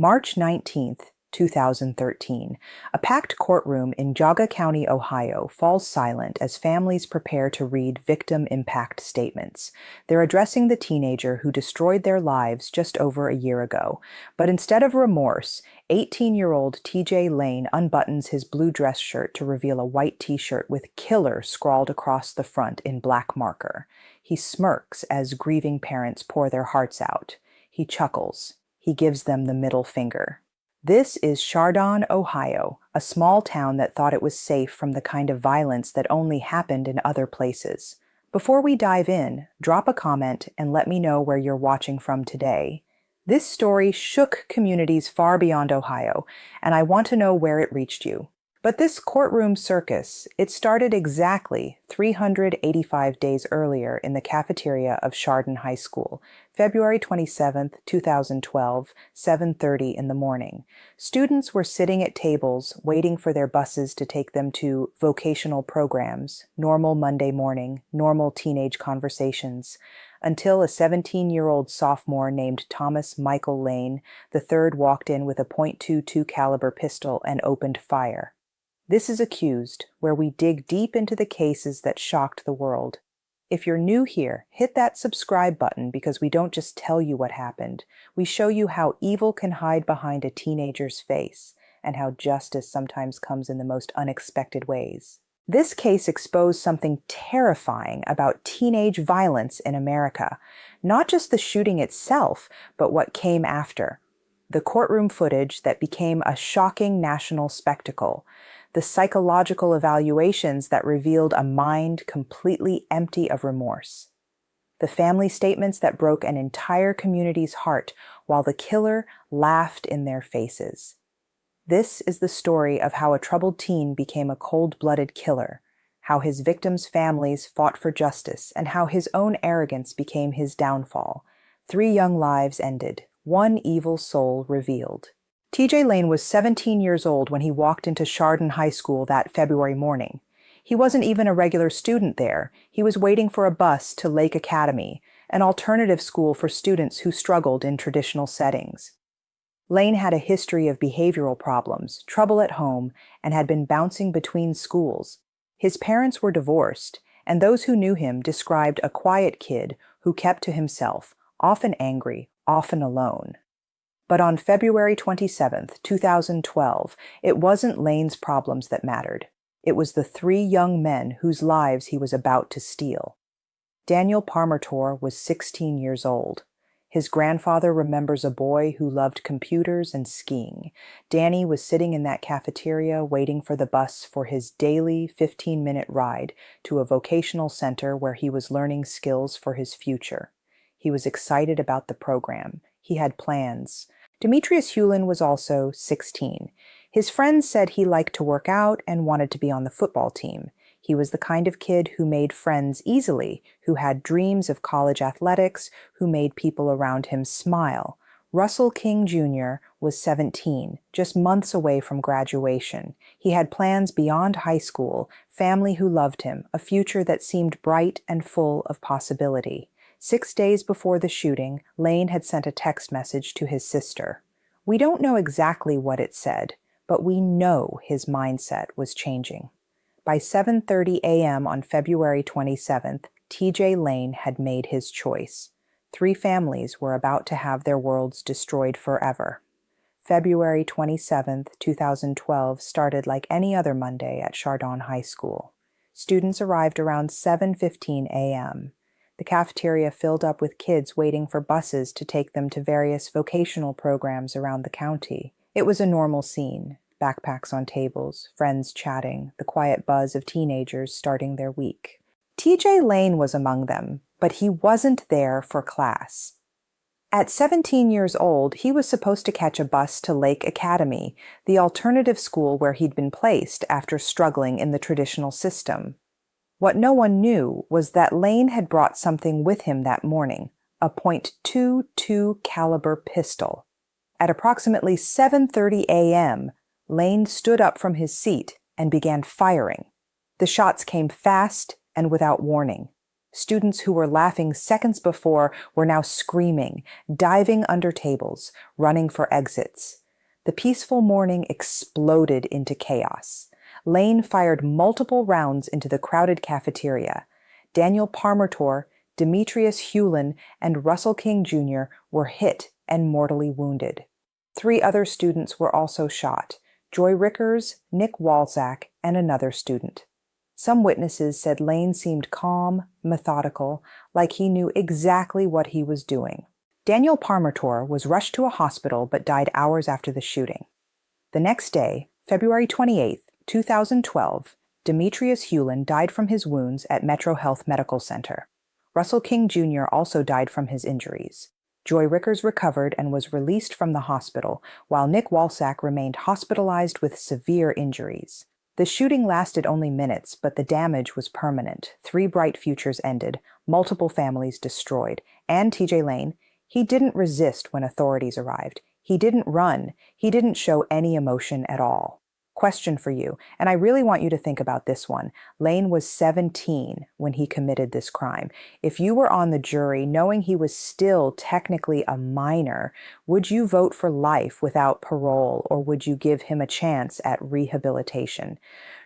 March 19th, 2013, a packed courtroom in Geauga County, Ohio, falls silent as families prepare to read victim impact statements. They're addressing the teenager who destroyed their lives just over a year ago. But instead of remorse, 18-year-old TJ Lane unbuttons his blue dress shirt to reveal a white t-shirt with "Killer" scrawled across the front in black marker. He smirks as grieving parents pour their hearts out. He chuckles. He gives them the middle finger. This is Chardon, Ohio, a small town that thought it was safe from the kind of violence that only happened in other places. Before we dive in, drop a comment and let me know where you're watching from today. This story shook communities far beyond Ohio, and I want to know where it reached you. But this courtroom circus, it started exactly 385 days earlier in the cafeteria of Chardon High School, February 27, 2012, 7:30 in the morning. Students were sitting at tables waiting for their buses to take them to vocational programs, normal Monday morning, normal teenage conversations, until a 17-year-old sophomore named Thomas Michael Lane III walked in with a .22 caliber pistol and opened fire. This is Accused, where we dig deep into the cases that shocked the world. If you're new here, hit that subscribe button because we don't just tell you what happened. We show you how evil can hide behind a teenager's face and how justice sometimes comes in the most unexpected ways. This case exposed something terrifying about teenage violence in America. Not just the shooting itself, but what came after. The courtroom footage that became a shocking national spectacle. The psychological evaluations that revealed a mind completely empty of remorse. The family statements that broke an entire community's heart while the killer laughed in their faces. This is the story of how a troubled teen became a cold-blooded killer, how his victims' families fought for justice, and how his own arrogance became his downfall. 3 young lives ended, 1 evil soul revealed. TJ Lane was 17 years old when he walked into Chardon High School that February morning. He wasn't even a regular student there. He was waiting for a bus to Lake Academy, an alternative school for students who struggled in traditional settings. Lane had a history of behavioral problems, trouble at home, and had been bouncing between schools. His parents were divorced, and those who knew him described a quiet kid who kept to himself, often angry, often alone. But on February 27, 2012, it wasn't Lane's problems that mattered. It was the 3 young men whose lives he was about to steal. Daniel Parmertor was 16 years old. His grandfather remembers a boy who loved computers and skiing. Danny was sitting in that cafeteria waiting for the bus for his daily 15-minute ride to a vocational center where he was learning skills for his future. He was excited about the program. He had plans. Demetrius Hewlin was also 16. His friends said he liked to work out and wanted to be on the football team. He was the kind of kid who made friends easily, who had dreams of college athletics, who made people around him smile. Russell King Jr. was 17, just months away from graduation. He had plans beyond high school, family who loved him, a future that seemed bright and full of possibility. 6 days before the shooting, Lane had sent a text message to his sister. We don't know exactly what it said, but we know his mindset was changing. By 7:30 a.m. on February 27th, TJ Lane had made his choice. 3 families were about to have their worlds destroyed forever. February 27th, 2012 started like any other Monday at Chardon High School. Students arrived around 7:15 a.m. The cafeteria filled up with kids waiting for buses to take them to various vocational programs around the county. It was a normal scene. Backpacks on tables, friends chatting, the quiet buzz of teenagers starting their week. TJ Lane was among them, but he wasn't there for class. At 17 years old, he was supposed to catch a bus to Lake Academy, the alternative school where he'd been placed after struggling in the traditional system. What no one knew was that Lane had brought something with him that morning, a .22 caliber pistol. At approximately 7:30 a.m., Lane stood up from his seat and began firing. The shots came fast and without warning. Students who were laughing seconds before were now screaming, diving under tables, running for exits. The peaceful morning exploded into chaos. Lane fired multiple rounds into the crowded cafeteria. Daniel Parmertor, Demetrius Hewlin, and Russell King Jr. were hit and mortally wounded. 3 other students were also shot: Joy Rickers, Nick Walczak, and another student. Some witnesses said Lane seemed calm, methodical, like he knew exactly what he was doing. Daniel Parmertor was rushed to a hospital but died hours after the shooting. The next day, February 28, 2012, Demetrius Hewlin died from his wounds at Metro Health Medical Center. Russell King Jr. also died from his injuries. Joy Rickers recovered and was released from the hospital, while Nick Walczak remained hospitalized with severe injuries. The shooting lasted only minutes, but the damage was permanent. 3 bright futures ended, multiple families destroyed, and TJ Lane, he didn't resist when authorities arrived. He didn't run. He didn't show any emotion at all. Question for you, and I really want you to think about this one. Lane was 17 when he committed this crime. If you were on the jury, knowing he was still technically a minor, would you vote for life without parole, or would you give him a chance at rehabilitation?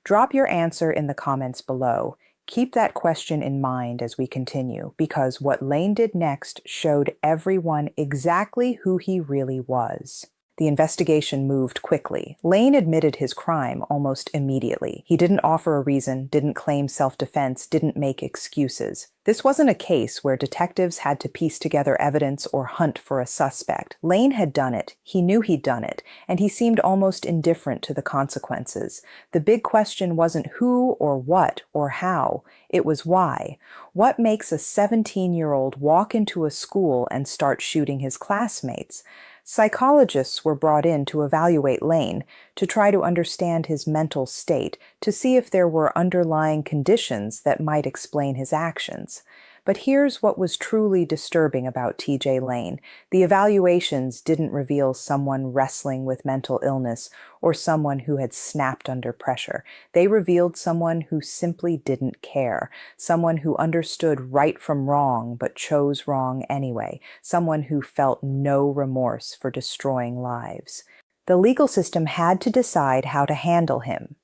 Drop your answer in the comments below. Keep that question in mind as we continue, because what Lane did next showed everyone exactly who he really was. The investigation moved quickly. Lane admitted his crime almost immediately. He didn't offer a reason, didn't claim self-defense, didn't make excuses. This wasn't a case where detectives had to piece together evidence or hunt for a suspect. Lane had done it. He knew he'd done it, and he seemed almost indifferent to the consequences. The big question wasn't who or what or how. It was why. What makes a 17-year-old walk into a school and start shooting his classmates? Psychologists were brought in to evaluate Lane, to try to understand his mental state, to see if there were underlying conditions that might explain his actions. But here's what was truly disturbing about TJ Lane. The evaluations didn't reveal someone wrestling with mental illness or someone who had snapped under pressure. They revealed someone who simply didn't care, someone who understood right from wrong but chose wrong anyway, someone who felt no remorse for destroying lives. The legal system had to decide how to handle him.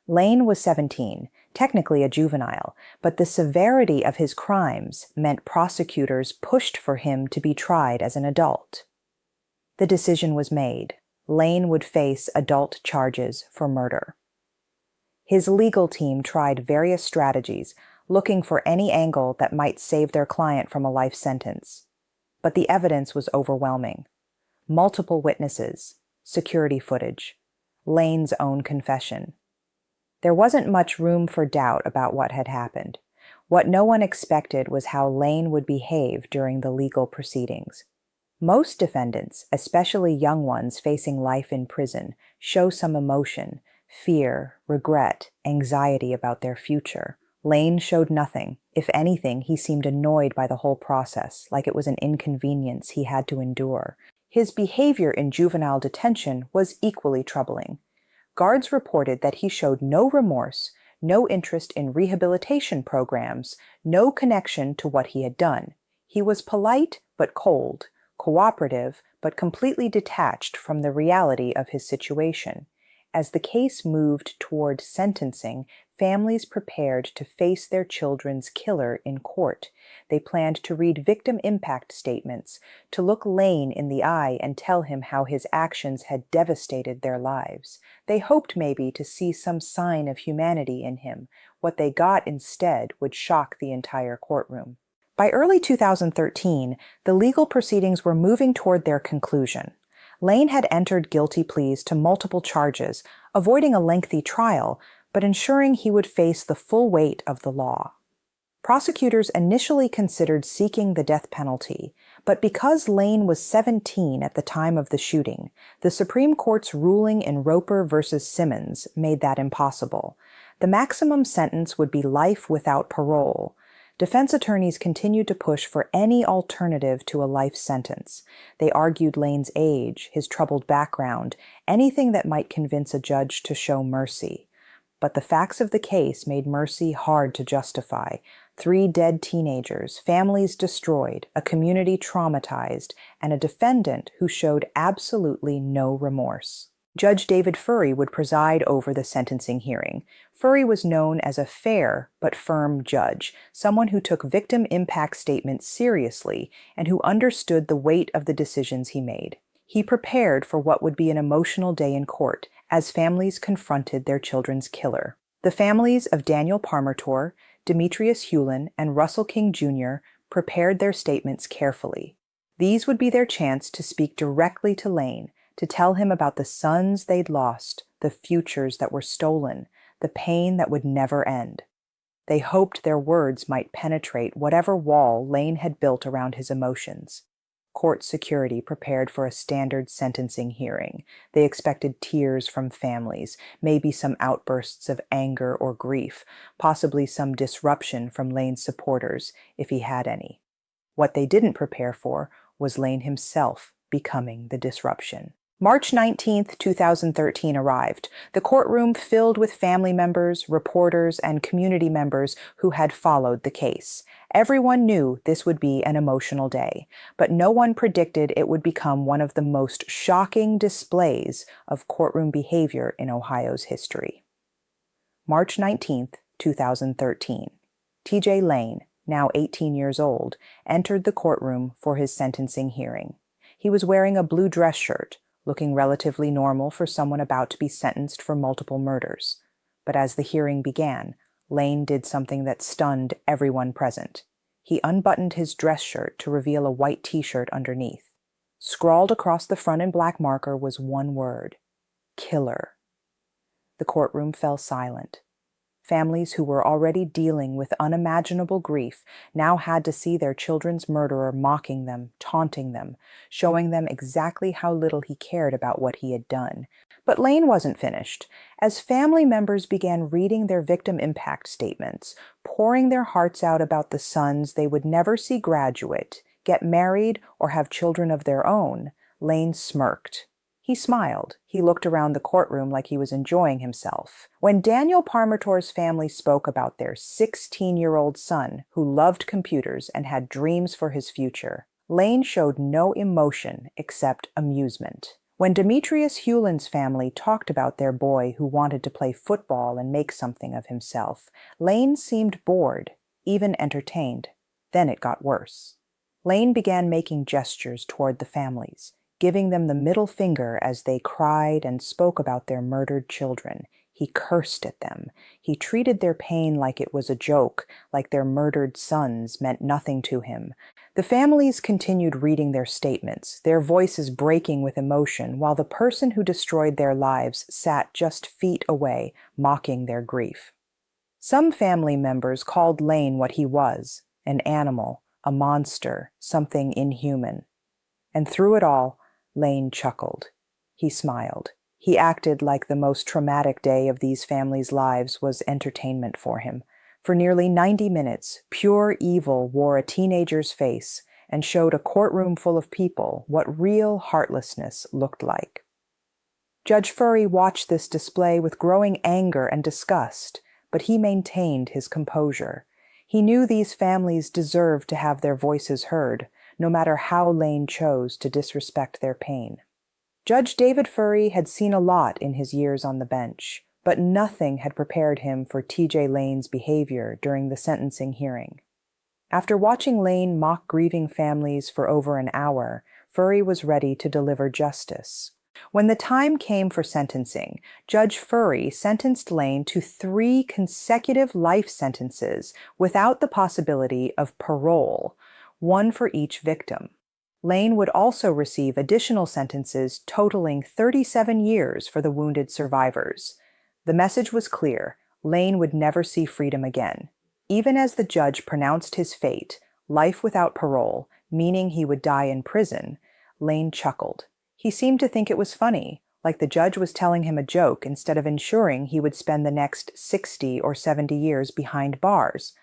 Lane was 17, technically a juvenile, but the severity of his crimes meant prosecutors pushed for him to be tried as an adult. The decision was made. Lane would face adult charges for murder. His legal team tried various strategies, looking for any angle that might save their client from a life sentence. But the evidence was overwhelming. Multiple witnesses, security footage, Lane's own confession. There wasn't much room for doubt about what had happened. What no one expected was how Lane would behave during the legal proceedings. Most defendants, especially young ones facing life in prison, show some emotion, fear, regret, anxiety about their future. Lane showed nothing. If anything, he seemed annoyed by the whole process, like it was an inconvenience he had to endure. His behavior in juvenile detention was equally troubling. Guards reported that he showed no remorse, no interest in rehabilitation programs, no connection to what he had done. He was polite but cold, cooperative but completely detached from the reality of his situation. As the case moved toward sentencing, families prepared to face their children's killer in court. They planned to read victim impact statements, to look Lane in the eye and tell him how his actions had devastated their lives. They hoped maybe to see some sign of humanity in him. What they got instead would shock the entire courtroom. By early 2013, the legal proceedings were moving toward their conclusion. Lane had entered guilty pleas to multiple charges, avoiding a lengthy trial, but ensuring he would face the full weight of the law. Prosecutors initially considered seeking the death penalty, but because Lane was 17 at the time of the shooting, the Supreme Court's ruling in Roper v. Simmons made that impossible. The maximum sentence would be life without parole. Defense attorneys continued to push for any alternative to a life sentence. They argued Lane's age, his troubled background, anything that might convince a judge to show mercy. But the facts of the case made mercy hard to justify. 3 dead teenagers, families destroyed, a community traumatized, and a defendant who showed absolutely no remorse. Judge David Furry would preside over the sentencing hearing. Furry was known as a fair but firm judge, someone who took victim impact statements seriously and who understood the weight of the decisions he made. He prepared for what would be an emotional day in court as families confronted their children's killer. The families of Daniel Parmertor, Demetrius Hewlin, and Russell King Jr. prepared their statements carefully. These would be their chance to speak directly to Lane, to tell him about the sons they'd lost, the futures that were stolen, the pain that would never end. They hoped their words might penetrate whatever wall Lane had built around his emotions. Court security prepared for a standard sentencing hearing. They expected tears from families, maybe some outbursts of anger or grief, possibly some disruption from Lane's supporters, if he had any. What they didn't prepare for was Lane himself becoming the disruption. March 19, 2013 arrived, the courtroom filled with family members, reporters, and community members who had followed the case. Everyone knew this would be an emotional day, but no one predicted it would become one of the most shocking displays of courtroom behavior in Ohio's history. March 19, 2013. T.J. Lane, now 18 years old, entered the courtroom for his sentencing hearing. He was wearing a blue dress shirt, looking relatively normal for someone about to be sentenced for multiple murders. But as the hearing began, Lane did something that stunned everyone present. He unbuttoned his dress shirt to reveal a white t-shirt underneath. Scrawled across the front in black marker was one word: killer. The courtroom fell silent. Families who were already dealing with unimaginable grief now had to see their children's murderer mocking them, taunting them, showing them exactly how little he cared about what he had done. But Lane wasn't finished. As family members began reading their victim impact statements, pouring their hearts out about the sons they would never see graduate, get married, or have children of their own, Lane smirked. He smiled. He looked around the courtroom like he was enjoying himself. When Daniel Parmertor's family spoke about their 16-year-old son who loved computers and had dreams for his future, Lane showed no emotion except amusement. When Demetrius Hewlin's family talked about their boy who wanted to play football and make something of himself, Lane seemed bored, even entertained. Then it got worse. Lane began making gestures toward the families, giving them the middle finger as they cried and spoke about their murdered children. He cursed at them. He treated their pain like it was a joke, like their murdered sons meant nothing to him. The families continued reading their statements, their voices breaking with emotion, while the person who destroyed their lives sat just feet away, mocking their grief. Some family members called Lane what he was: an animal, a monster, something inhuman. And through it all, Lane chuckled. He smiled. He acted like the most traumatic day of these families' lives was entertainment for him. For nearly 90 minutes, pure evil wore a teenager's face and showed a courtroom full of people what real heartlessness looked like. Judge Furry watched this display with growing anger and disgust, but he maintained his composure. He knew these families deserved to have their voices heard, no matter how Lane chose to disrespect their pain. Judge David Furry had seen a lot in his years on the bench, but nothing had prepared him for T.J. Lane's behavior during the sentencing hearing. After watching Lane mock grieving families for over an hour, Furry was ready to deliver justice. When the time came for sentencing, Judge Furry sentenced Lane to 3 consecutive life sentences without the possibility of parole, one for each victim. Lane would also receive additional sentences totaling 37 years for the wounded survivors. The message was clear: Lane would never see freedom again. Even as the judge pronounced his fate, life without parole, meaning he would die in prison, Lane chuckled. He seemed to think it was funny, like the judge was telling him a joke instead of ensuring he would spend the next 60 or 70 years behind bars.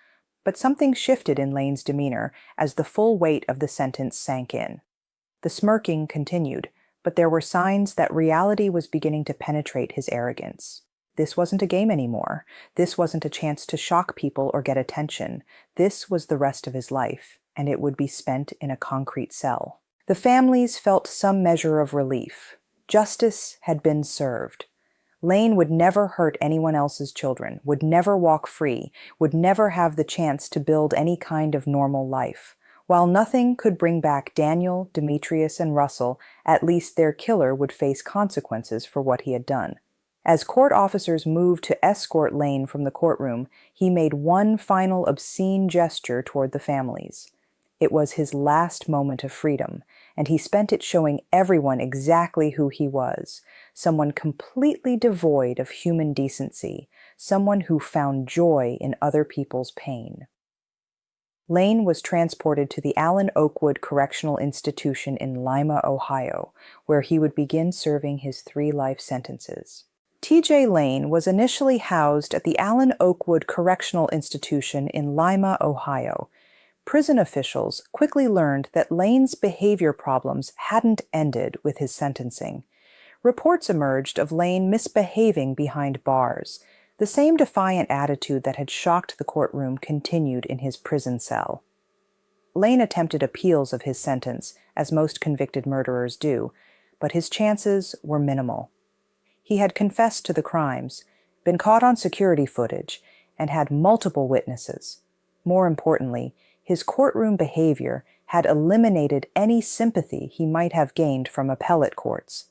But something shifted in Lane's demeanor as the full weight of the sentence sank in. The smirking continued, but there were signs that reality was beginning to penetrate his arrogance. This wasn't a game anymore. This wasn't a chance to shock people or get attention. This was the rest of his life, and it would be spent in a concrete cell. The families felt some measure of relief. Justice had been served. Lane would never hurt anyone else's children, would never walk free, would never have the chance to build any kind of normal life. While nothing could bring back Daniel, Demetrius, and Russell, at least their killer would face consequences for what he had done. As court officers moved to escort Lane from the courtroom, he made one final obscene gesture toward the families. It was his last moment of freedom, and he spent it showing everyone exactly who he was, someone completely devoid of human decency, someone who found joy in other people's pain. Lane was transported to the Allen Oakwood Correctional Institution in Lima, Ohio, where he would begin serving his 3 life sentences. T.J. Lane was initially housed at the Allen Oakwood Correctional Institution in Lima, Ohio. Prison officials quickly learned that Lane's behavior problems hadn't ended with his sentencing. Reports emerged of Lane misbehaving behind bars. The same defiant attitude that had shocked the courtroom continued in his prison cell. Lane attempted appeals of his sentence, as most convicted murderers do, but his chances were minimal. He had confessed to the crimes, been caught on security footage, and had multiple witnesses. More importantly, his courtroom behavior had eliminated any sympathy he might have gained from appellate courts.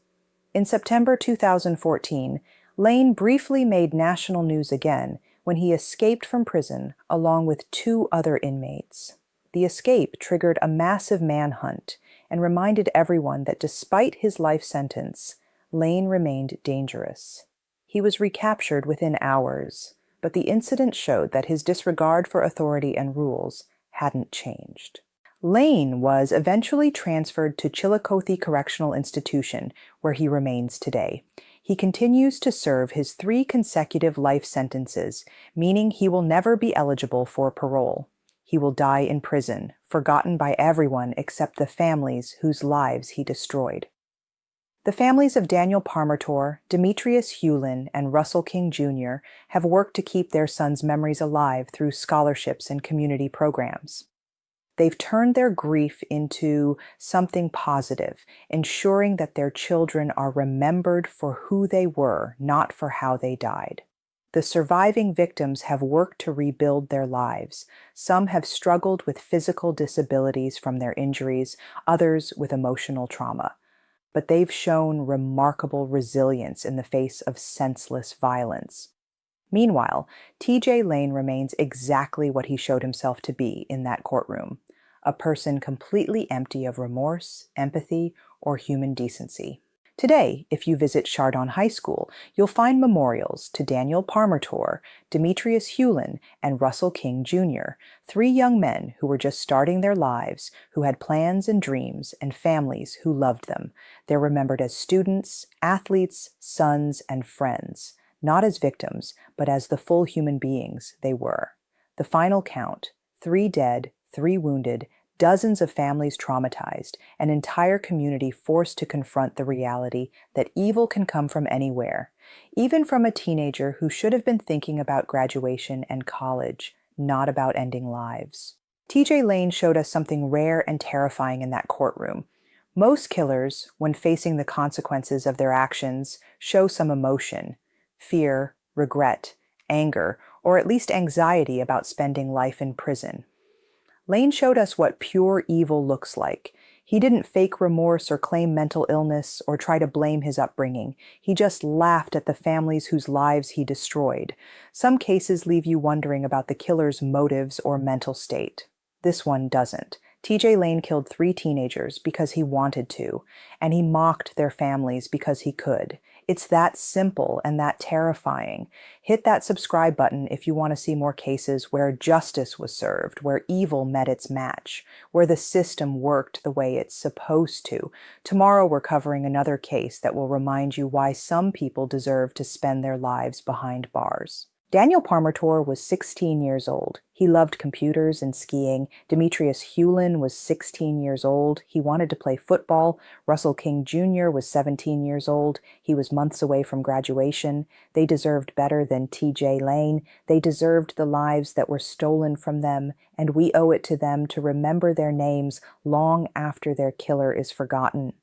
In September 2014, Lane briefly made national news again when he escaped from prison along with 2 other inmates. The escape triggered a massive manhunt and reminded everyone that despite his life sentence, Lane remained dangerous. He was recaptured within hours, but the incident showed that his disregard for authority and rules hadn't changed. Lane was eventually transferred to Chillicothe Correctional Institution, where he remains today. He continues to serve his 3 consecutive life sentences, meaning he will never be eligible for parole. He will die in prison, forgotten by everyone except the families whose lives he destroyed. The families of Daniel Parmertor, Demetrius Hewlin, and Russell King Jr. have worked to keep their sons' memories alive through scholarships and community programs. They've turned their grief into something positive, ensuring that their children are remembered for who they were, not for how they died. The surviving victims have worked to rebuild their lives. Some have struggled with physical disabilities from their injuries, others with emotional trauma. But they've shown remarkable resilience in the face of senseless violence. Meanwhile, T.J. Lane remains exactly what he showed himself to be in that courtroom, a person completely empty of remorse, empathy, or human decency. Today, if you visit Chardon High School, you'll find memorials to Daniel Parmertor, Demetrius Hewlin, and Russell King Jr., 3 young men who were just starting their lives, who had plans and dreams, and families who loved them. They're remembered as students, athletes, sons, and friends, not as victims, but as the full human beings they were. The final count: 3 dead, 3 wounded, dozens of families traumatized, an entire community forced to confront the reality that evil can come from anywhere, even from a teenager who should have been thinking about graduation and college, not about ending lives. T.J. Lane showed us something rare and terrifying in that courtroom. Most killers, when facing the consequences of their actions, show some emotion: fear, regret, anger, or at least anxiety about spending life in prison. Lane showed us what pure evil looks like. He didn't fake remorse or claim mental illness or try to blame his upbringing. He just laughed at the families whose lives he destroyed. Some cases leave you wondering about the killer's motives or mental state. This one doesn't. T.J. Lane killed 3 teenagers because he wanted to, and he mocked their families because he could. It's that simple and that terrifying. Hit that subscribe button if you want to see more cases where justice was served, where evil met its match, where the system worked the way it's supposed to. Tomorrow we're covering another case that will remind you why some people deserve to spend their lives behind bars. Daniel Parmertor was 16 years old. He loved computers and skiing. Demetrius Hewlin was 16 years old. He wanted to play football. Russell King Jr. was 17 years old. He was months away from graduation. They deserved better than T.J. Lane. They deserved the lives that were stolen from them, and we owe it to them to remember their names long after their killer is forgotten.